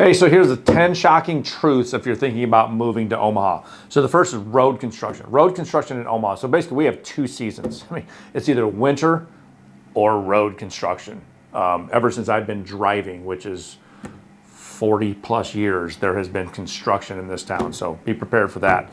Hey, so here's the 10 shocking truths if you're thinking about moving to Omaha. So the first is road construction. Road construction in Omaha. So basically we have two seasons. I mean, it's either winter or road construction. Ever since I've been driving, which is 40 plus years, there has been construction in this town. So be prepared for that.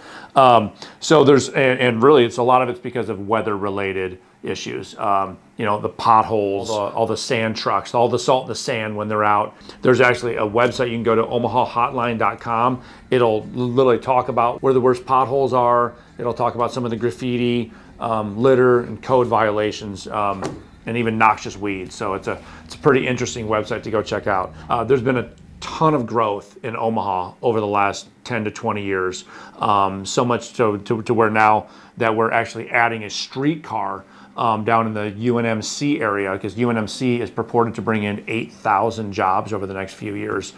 So there's, and really it's a lot of it's because of weather related issues. You know, the potholes, all the sand trucks, all the salt and the sand when they're out. There's actually a website you can go to, omahahotline.com. It'll literally talk about where the worst potholes are. It'll talk about some of the graffiti, litter and code violations, and even noxious weeds. So it's a pretty interesting website to go check out. There's been a ton of growth in Omaha over the last 10 to 20 years. So much to where now that we're actually adding a streetcar down in the UNMC area, because UNMC is purported to bring in 8,000 jobs over the next few years.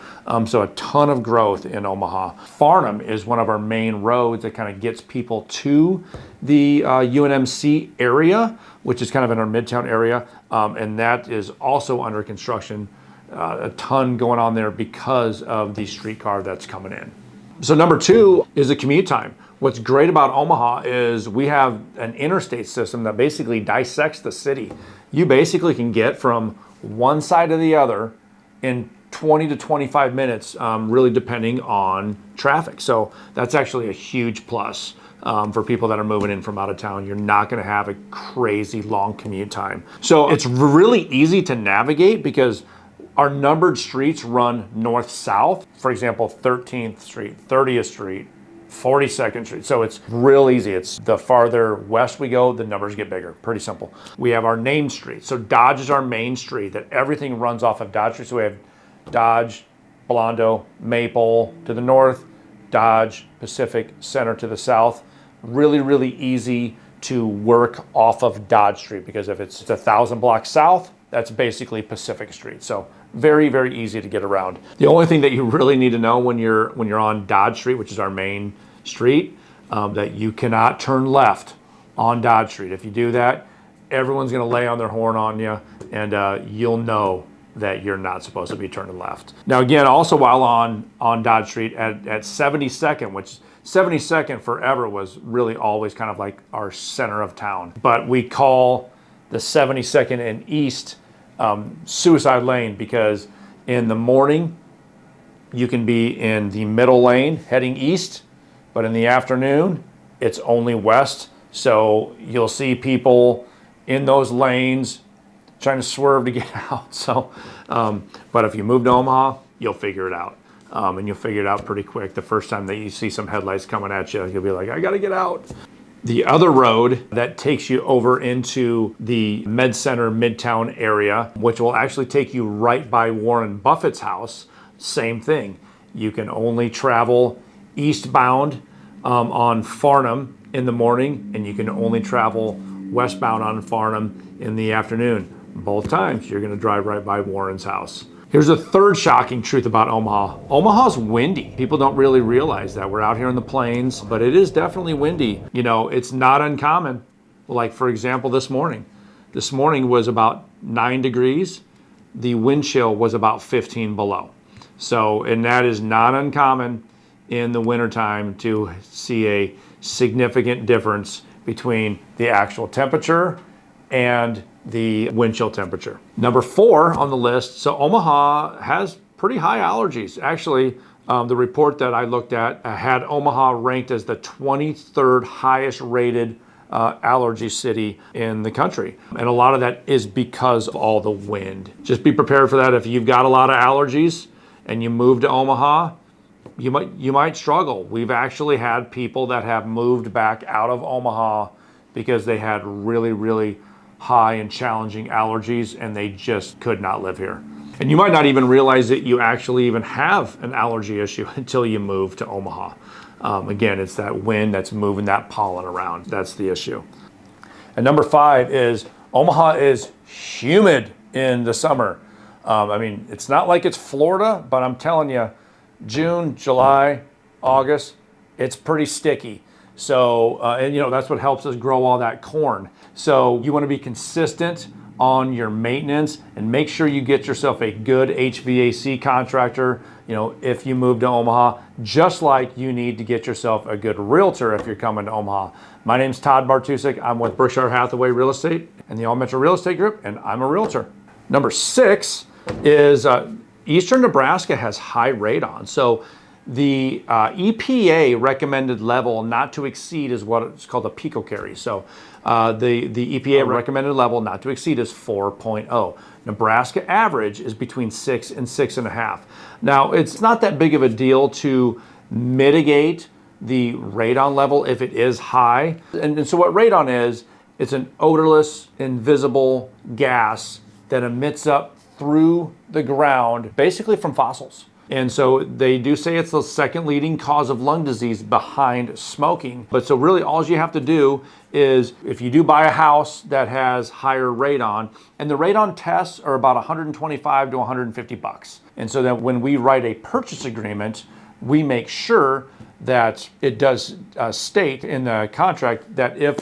So a ton of growth in Omaha. Farnham is one of our main roads that kind of gets people to the UNMC area, which is kind of in our Midtown area. And that is also under construction. A ton going on there because of the streetcar that's coming in. So number two is the commute time. What's great about Omaha is we have an interstate system that basically dissects the city. You basically can get from one side to the other in 20 to 25 minutes, really depending on traffic. So that's actually a huge plus for people that are moving in from out of town. You're not going to have a crazy long commute time. So it's really easy to navigate because our numbered streets run north-south. For example, 13th Street, 30th Street, 42nd Street. So it's real easy. It's the farther west we go, the numbers get bigger. Pretty simple. We have our named streets. So Dodge is our main street that everything runs off of Dodge Street. So we have Dodge, Blondo, Maple to the north, Dodge, Pacific, Center to the south. Really, really easy to work off of Dodge Street because if it's 1,000 blocks south, that's basically Pacific Street. So very, very easy to get around. The only thing that you really need to know when you're on Dodge Street, which is our main street, that you cannot turn left on Dodge Street. If you do that, everyone's gonna lay on their horn on you, and you'll know that you're not supposed to be turning left. Now again, also while on Dodge Street at 72nd, which 72nd forever was really always kind of like our center of town. But we call the 72nd and East suicide lane because in the morning you can be in the middle lane heading east, but in the afternoon it's only west. So you'll see people in those lanes trying to swerve to get out. So, but if you move to Omaha, you'll figure it out. And you'll figure it out pretty quick. The first time that you see some headlights coming at you, you'll be like, I gotta get out. The other road that takes you over into the Med Center, Midtown area, which will actually take you right by Warren Buffett's house, same thing. You can only travel eastbound on Farnham in the morning, and you can only travel westbound on Farnham in the afternoon. Both times, you're gonna drive right by Warren's house. Here's a third shocking truth about Omaha. Omaha's windy. People don't really realize that. We're out here in the plains, but it is definitely windy. You know, it's not uncommon. Like for example, this morning. This morning was about 9 degrees. The wind chill was about 15 below. So, and that is not uncommon in the wintertime to see a significant difference between the actual temperature and the wind chill temperature. Number 4 on the list, so Omaha has pretty high allergies. Actually, the report that I looked at had Omaha ranked as the 23rd highest rated allergy city in the country. And a lot of that is because of all the wind. Just be prepared for that. If you've got a lot of allergies and you move to Omaha, you might struggle. We've actually had people that have moved back out of Omaha because they had really, really high and challenging allergies and they just could not live here. And you might not even realize that you actually even have an allergy issue until you move to Omaha. Again, it's that wind that's moving that pollen around. That's the issue. And number 5 is Omaha is humid in the summer. I mean, it's not like it's Florida, but I'm telling you, June, July, August, it's pretty sticky. So, and you know, that's what helps us grow all that corn. So you want to be consistent on your maintenance, and make sure you get yourself a good HVAC contractor, if you move to Omaha, just like you need to get yourself a good realtor if you're coming to Omaha. My name's Todd Bartusek. I'm with Berkshire Hathaway Real Estate and the All Metro Real Estate Group, and I'm a realtor. Number 6 is Eastern Nebraska has high radon. So the EPA recommended level not to exceed is what it's called a picocarry. So the EPA recommended level not to exceed is 4.0. Nebraska average is between 6 and 6.5. Now, it's not that big of a deal to mitigate the radon level if it is high. And so what radon is, it's an odorless, invisible gas that emits up through the ground, basically from fossils. And so they do say it's the second leading cause of lung disease behind smoking. But so really all you have to do is, if you do buy a house that has higher radon, and the radon tests are about $125 to $150. And so that when we write a purchase agreement, we make sure that it does state in the contract that if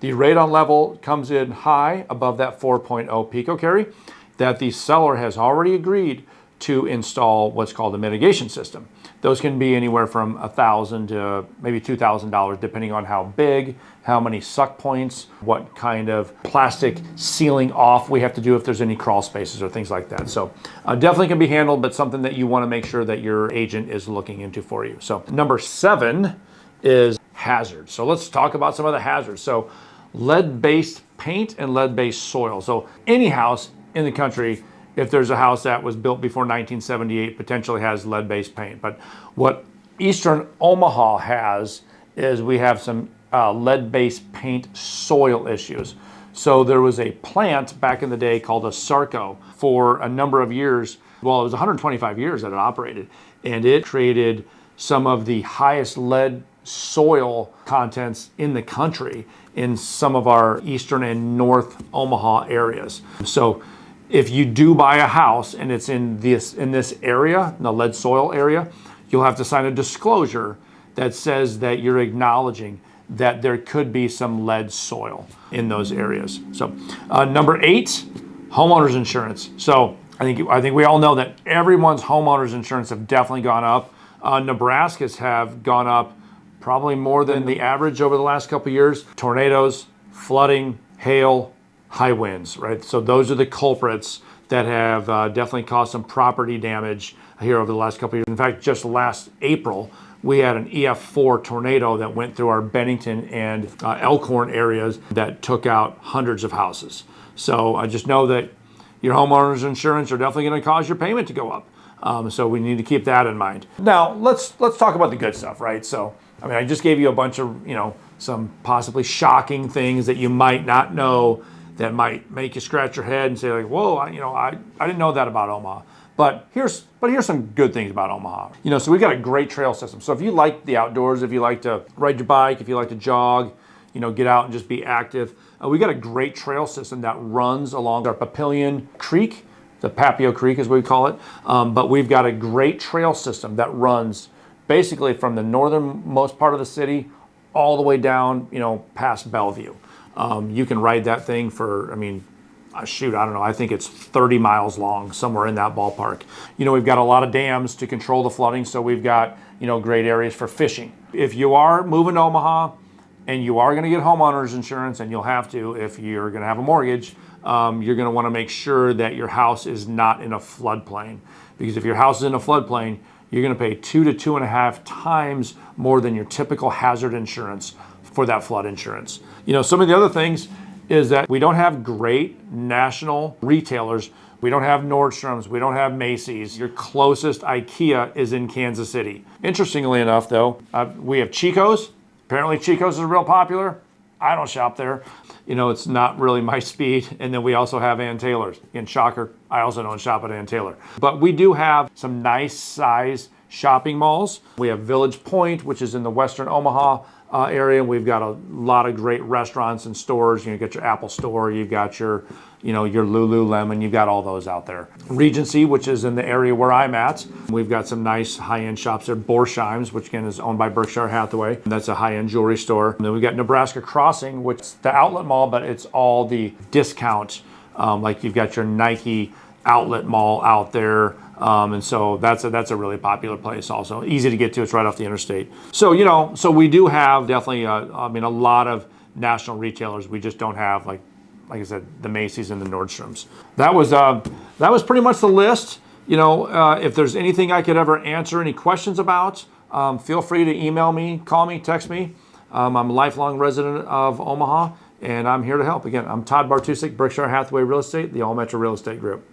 the radon level comes in high above that 4.0 picocarry, that the seller has already agreed to install what's called a mitigation system. Those can be anywhere from $1,000 to maybe $2,000, depending on how big, how many suck points, what kind of plastic sealing off we have to do if there's any crawl spaces or things like that. So definitely can be handled, but something that you want to make sure that your agent is looking into for you. So number 7 is hazards. So let's talk about some of the hazards. So lead-based paint and lead-based soil. So any house in the country, if there's a house that was built before 1978, potentially has lead-based paint. But what Eastern Omaha has is we have some lead-based paint soil issues. So there was a plant back in the day called a Sarco for a number of years. Well, it was 125 years that it operated, and it created some of the highest lead soil contents in the country in some of our eastern and north Omaha areas. So if you do buy a house and it's in this area, in the lead soil area, you'll have to sign a disclosure that says that you're acknowledging that there could be some lead soil in those areas. So number 8, homeowners insurance. So I think we all know that everyone's homeowners insurance have definitely gone up. Nebraska's have gone up probably more than the average over the last couple of years. Tornadoes, flooding, hail, high winds, right? So those are the culprits that have definitely caused some property damage here over the last couple of years. In fact, just last April, we had an EF4 tornado that went through our Bennington and Elkhorn areas that took out hundreds of houses. So I just know that your homeowners insurance are definitely going to cause your payment to go up. So we need to keep that in mind. Now, let's talk about the good stuff, right? So, I just gave you a bunch of, some possibly shocking things that you might not know that might make you scratch your head and say like, whoa, I didn't know that about Omaha. But here's some good things about Omaha. So we've got a great trail system. So if you like the outdoors, if you like to ride your bike, if you like to jog, get out and just be active, we got a great trail system that runs along our Papillion Creek, the Papio Creek is what we call it. But we've got a great trail system that runs basically from the northernmost part of the city all the way down, past Bellevue. You can ride that thing for, I don't know, I think it's 30 miles long, somewhere in that ballpark. We've got a lot of dams to control the flooding, so we've got, great areas for fishing. If you are moving to Omaha and you are going to get homeowners insurance, and you'll have to if you're going to have a mortgage, you're going to want to make sure that your house is not in a floodplain. Because if your house is in a floodplain, you're going to pay 2 to 2.5 times more than your typical hazard insurance for that flood insurance. Some of the other things is that we don't have great national retailers. We don't have Nordstrom's, we don't have Macy's. Your closest IKEA is in Kansas City. Interestingly enough though, we have Chico's. Apparently Chico's is real popular. I don't shop there. It's not really my speed. And then we also have Ann Taylor's. Again, shocker, I also don't shop at Ann Taylor. But we do have some nice size shopping malls. We have Village Point, which is in the western Omaha area. We've got a lot of great restaurants and stores. You got your Apple Store, you've got your Lululemon, you've got all those out there. Regency, which is in the area where I'm at. We've got some nice high-end shops there. Borsheim's, which again is owned by Berkshire Hathaway. That's a high-end jewelry store. And then we've got Nebraska Crossing, which is the outlet mall, but it's all the discount Like you've got your Nike outlet mall out there. And so that's a really popular place also. Easy to get to, it's right off the interstate. So, so we do have definitely, I mean, a lot of national retailers. We just don't have, like I said, the Macy's and the Nordstroms. That was pretty much the list. If there's anything I could ever answer any questions about, feel free to email me, call me, text me. I'm a lifelong resident of Omaha, and I'm here to help. Again, I'm Todd Bartusek, Berkshire Hathaway Real Estate, the All Metro Real Estate Group.